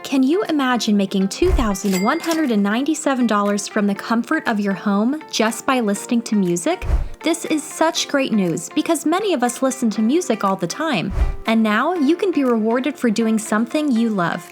Can you imagine making $2,197 from the comfort of your home just by listening to music? This is such great news because many of us listen to music all the time, and now you can be rewarded for doing something you love.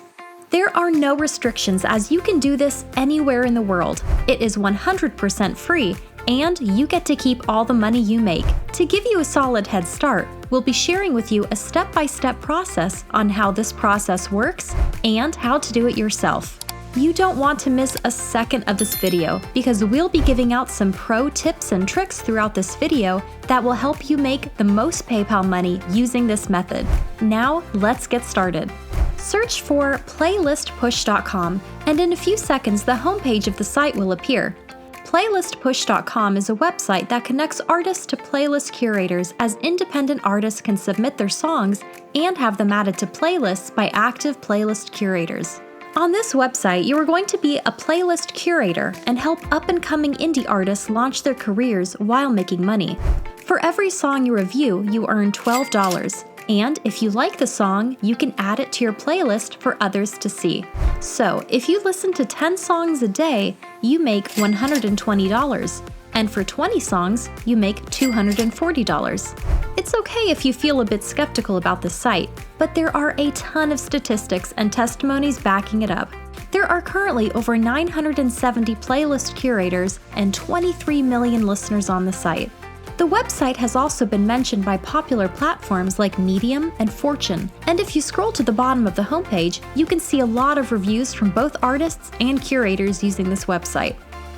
There are no restrictions as you can do this anywhere in the world. It is 100% free, and you get to keep all the money you make. To give you a solid head start, we'll be sharing with you a step-by-step process on how this process works and how to do it yourself. You don't want to miss a second of this video because we'll be giving out some pro tips and tricks throughout this video that will help you make the most PayPal money using this method. Now, let's get started. Search for playlistpush.com, and in a few seconds the homepage of the site will appear. Playlistpush.com is a website that connects artists to playlist curators as independent artists can submit their songs and have them added to playlists by active playlist curators. On this website, you are going to be a playlist curator and help up-and-coming indie artists launch their careers while making money. For every song you review, you earn $12. And if you like the song, you can add it to your playlist for others to see. So, if you listen to 10 songs a day, you make $120. And for 20 songs, you make $240. It's okay if you feel a bit skeptical about the site, but there are a ton of statistics and testimonies backing it up. There are currently over 970 playlist curators and 23 million listeners on the site. The website has also been mentioned by popular platforms like Medium and Fortune, and if you scroll to the bottom of the homepage, you can see a lot of reviews from both artists and curators using this website.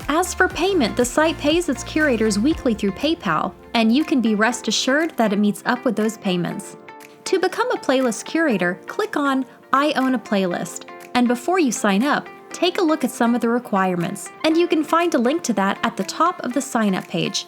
As for payment, the site pays its curators weekly through PayPal, and you can be rest assured that it meets up with those payments. To become a playlist curator, click on I own a playlist, and before you sign up, take a look at some of the requirements, and you can find a link to that at the top of the sign-up page.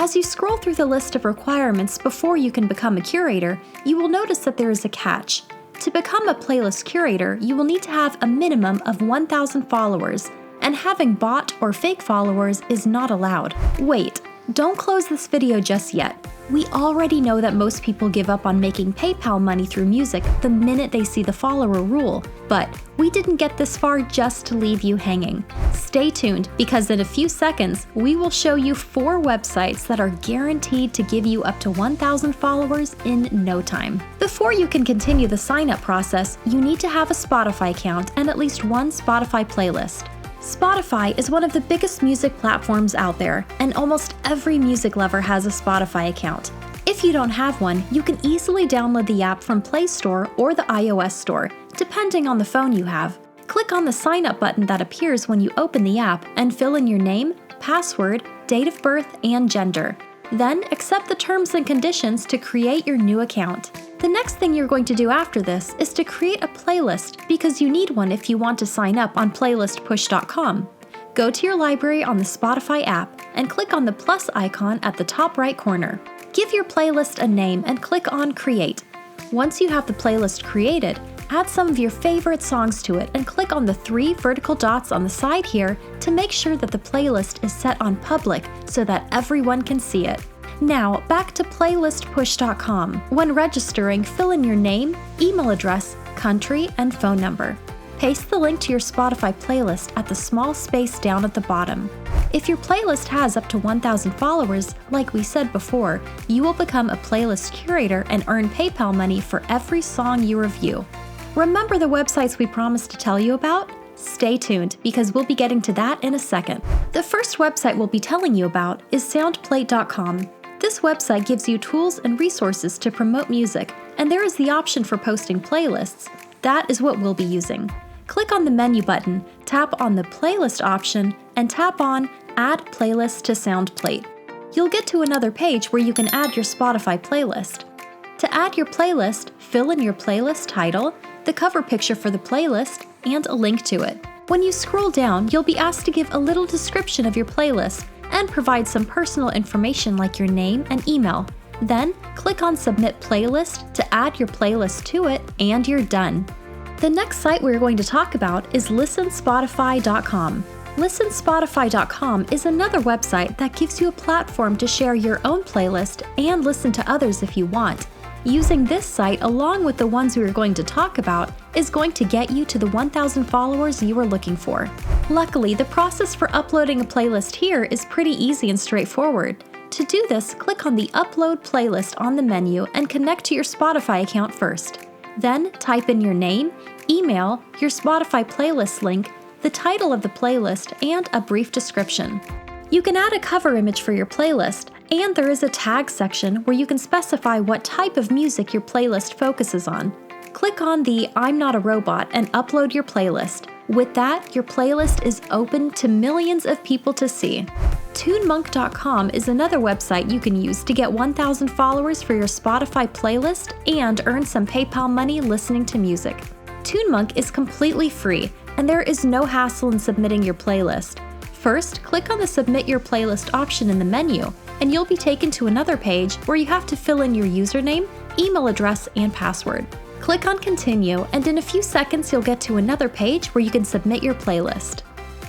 As you scroll through the list of requirements before you can become a curator, you will notice that there is a catch. To become a playlist curator, you will need to have a minimum of 1,000 followers, and having bot or fake followers is not allowed. Wait, don't close this video just yet. We already know that most people give up on making PayPal money through music the minute they see the follower rule, but we didn't get this far just to leave you hanging. Stay tuned because in a few seconds, we will show you 4 websites that are guaranteed to give you up to 1,000 followers in no time. Before you can continue the sign-up process, you need to have a Spotify account and at least one Spotify playlist. Spotify is one of the biggest music platforms out there, and almost every music lover has a Spotify account. If you don't have one, you can easily download the app from Play Store or the iOS Store, depending on the phone you have. Click on the Sign Up button that appears when you open the app and fill in your name, password, date of birth, and gender. Then accept the terms and conditions to create your new account. The next thing you're going to do after this is to create a playlist because you need one if you want to sign up on playlistpush.com. Go to your library on the Spotify app and click on the plus icon at the top right corner. Give your playlist a name and click on Create. Once you have the playlist created, add some of your favorite songs to it and click on the 3 vertical dots on the side here to make sure that the playlist is set on public so that everyone can see it. Now, back to playlistpush.com. When registering, fill in your name, email address, country, and phone number. Paste the link to your Spotify playlist at the small space down at the bottom. If your playlist has up to 1,000 followers, like we said before, you will become a playlist curator and earn PayPal money for every song you review. Remember the websites we promised to tell you about? Stay tuned because we'll be getting to that in a second. The first website we'll be telling you about is soundplate.com. This website gives you tools and resources to promote music, and there is the option for posting playlists. That is what we'll be using. Click on the menu button, tap on the playlist option, and tap on Add Playlist to SoundPlate. You'll get to another page where you can add your Spotify playlist. To add your playlist, fill in your playlist title, the cover picture for the playlist, and a link to it. When you scroll down, you'll be asked to give a little description of your playlist and provide some personal information like your name and email. Then, click on Submit Playlist to add your playlist to it, and you're done. The next site we're going to talk about is listenspotify.com. Listenspotify.com is another website that gives you a platform to share your own playlist and listen to others if you want. Using this site along with the ones we are going to talk about is going to get you to the 1,000 followers you are looking for. Luckily, the process for uploading a playlist here is pretty easy and straightforward. To do this, click on the Upload Playlist on the menu and connect to your Spotify account first. Then type in your name, email, your Spotify playlist link, the title of the playlist, and a brief description. You can add a cover image for your playlist, and there is a tag section where you can specify what type of music your playlist focuses on. Click on the I'm Not a Robot and upload your playlist. With that, your playlist is open to millions of people to see. TuneMonk.com is another website you can use to get 1,000 followers for your Spotify playlist and earn some PayPal money listening to music. TuneMonk is completely free, and there is no hassle in submitting your playlist. First, click on the Submit Your Playlist option in the menu, and you'll be taken to another page where you have to fill in your username, email address, and password. Click on Continue, and in a few seconds you'll get to another page where you can submit your playlist.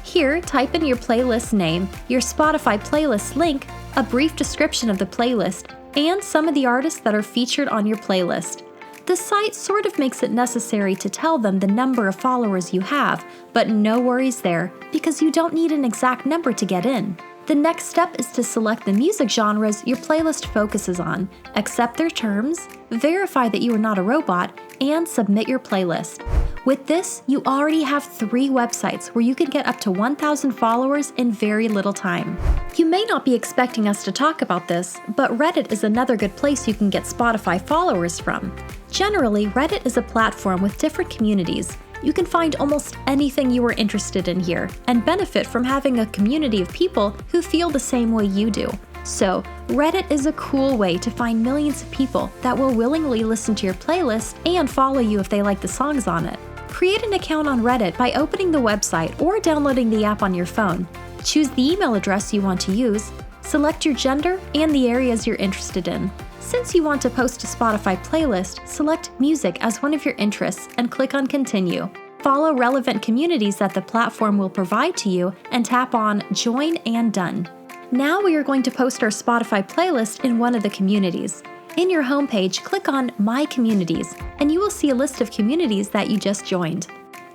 Here, type in your playlist name, your Spotify playlist link, a brief description of the playlist, and some of the artists that are featured on your playlist. The site sort of makes it necessary to tell them the number of followers you have, but no worries there, because you don't need an exact number to get in. The next step is to select the music genres your playlist focuses on, accept their terms, verify that you are not a robot, and submit your playlist. With this, you already have 3 websites where you can get up to 1,000 followers in very little time. You may not be expecting us to talk about this, but Reddit is another good place you can get Spotify followers from. Generally, Reddit is a platform with different communities. You can find almost anything you are interested in here and benefit from having a community of people who feel the same way you do. So, Reddit is a cool way to find millions of people that will willingly listen to your playlist and follow you if they like the songs on it. Create an account on Reddit by opening the website or downloading the app on your phone. Choose the email address you want to use, select your gender and the areas you're interested in. Since you want to post a Spotify playlist, select music as one of your interests and click on Continue. Follow relevant communities that the platform will provide to you and tap on Join and Done. Now we are going to post our Spotify playlist in one of the communities. In your homepage, click on My Communities, and you will see a list of communities that you just joined.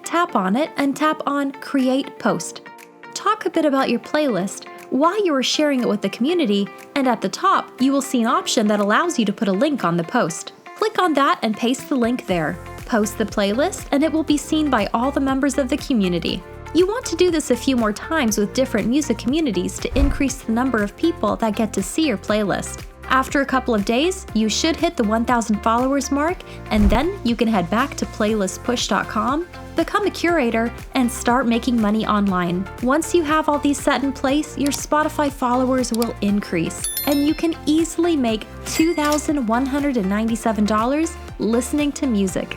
Tap on it and tap on Create Post. Talk a bit about your playlist, why you are sharing it with the community, and at the top, you will see an option that allows you to put a link on the post. Click on that and paste the link there. Post the playlist, and it will be seen by all the members of the community. You want to do this a few more times with different music communities to increase the number of people that get to see your playlist. After a couple of days, you should hit the 1,000 followers mark, and then you can head back to playlistpush.com, become a curator, and start making money online. Once you have all these set in place, your Spotify followers will increase, and you can easily make $2,197 listening to music.